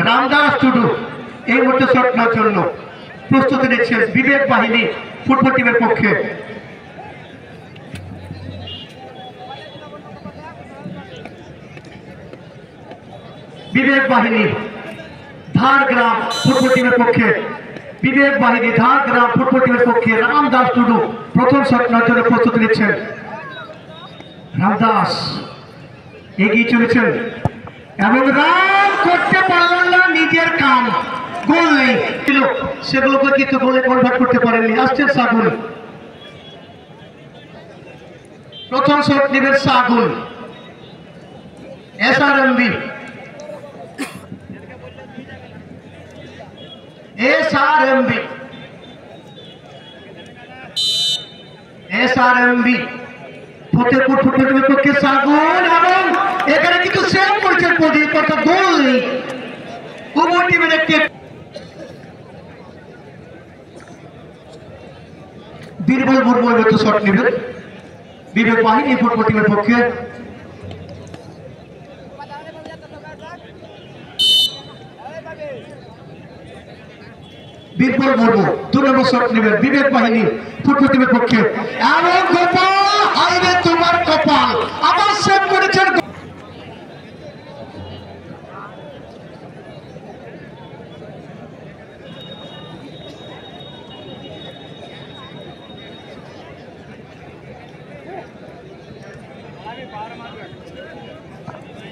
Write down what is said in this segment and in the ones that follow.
রামদাস টুডু এই মুহূর্তে শট নেওয়ার জন্য প্রস্তুতি নিচ্ছেন বিবেক বাহিনী ফুটবল টিমের পক্ষে। বিবেক বাহিনী ধারগ্রাম ফুটবল টিমের পক্ষে, বিবেক বাহিনী ধারগ্রাম ফুটবল টিমের পক্ষে রামদাস টুডু প্রথম শট নেওয়ার জন্য প্রস্তুতি নিচ্ছেন। রামদাস এগিয়ে চলেছেন এবং রান করতে পারলেন না, নিজের কাম গোল নেই সেগুলোকে কিন্তু গোলে কনভার্ট করতে পারেননি। আসছেন সাগুল, প্রথম শট নেবেন সাগুল। এসআরএমবি ফতেপুর ফুটবল টিমের পক্ষে সাগুল এবং এখানে কিন্তু সেভ করেছেন প্রদীপ, অর্থাৎ গোল নেই। উভয় টিমের একটি বীরবল মুর্মুর মতো শট নেবেন বিবেক বাহিনী ফুটবল টিমের পক্ষে। বীরবল মুর্মু 2 নম্বর শট নেবেন বিবেক বাহিনী ফুটবল টিমের পক্ষে এবং গোপাল হাইরে তোমার কপাল আবার সেভ করেছেন।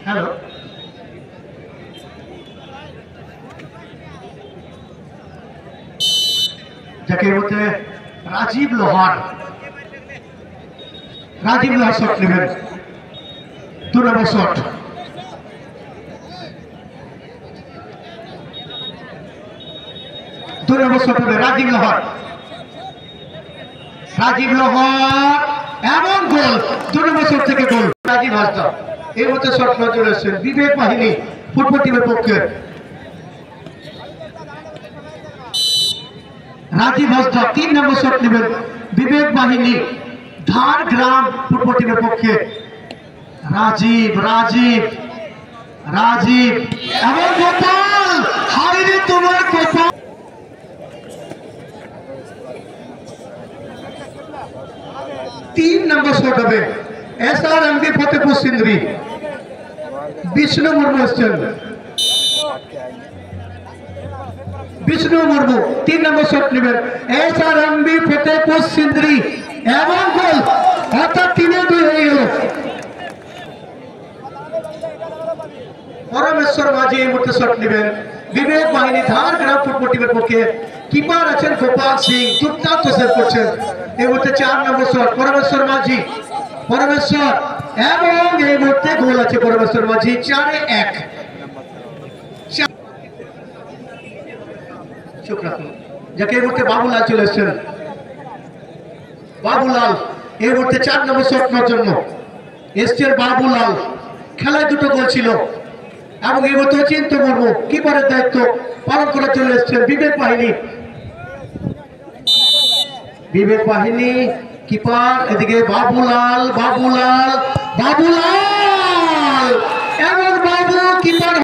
হ্যালো, যাকে বলতে রাজীব লোহার শট নেবেন 2 নম্বর শট। রাজীব লোহার এবং গোল, 2 নম্বর শট থেকে গোল। রাজীব হাসদা এই মধ্যে শট নজর এসেছেন বিবেক বাহিনী ফুটবল টিমের পক্ষে। রাজীব হাসদা 3 নম্বর শট নেবেন বিবেক বাহিনী ধারগ্রাম ফুটবল টিমের পক্ষে। রাজীব এবং গোপাল হাইরে তোমার গোপাল। 3 নম্বর শট হবে এসআরএমবি ফতেপুর সিন্দ্রি। বিষ্ণু মুর্মু এসছেন, বিষ্ণু মুর্মু 3 নম্বর শট নেবেন এসআরএমবি ফতেপুর সিন্দ্রি এবং গোল, অর্থাৎ 3-2 হয়ে গেল। পরমেশ্বর মাঝি এই মুহূর্তে শট নেবেন বিবেক বাহিনী ধারগ্রাম ফুটবল টিমের পক্ষে। কিপার আছেন গোপাল সিং, দুর্দান্ত সেভ করছেন এই মুহূর্তে। 4 নম্বর শট পরমেশ্বর মাঝি এবং এই মুহূর্তে গোল আছে পরমেশ্বর মাঝি 4-1। চুপ রাখুন, যাকে এই মুহূর্তে বাবুলাল চলে এসছেন। বাবুলাল এই মুহূর্তে 4 নম্বর শট নেওয়ার জন্য এসছেন বাবুলাল। খেলায় 2টো গোল ছিল এবং এই মুহূর্তে চিন্ত মুর্মু কিপারের দায়িত্ব পালন করার জন্য এসছেন বিবেক বাহিনী কিপার। এদিকে বাবুলাল এবং বাবু কিপার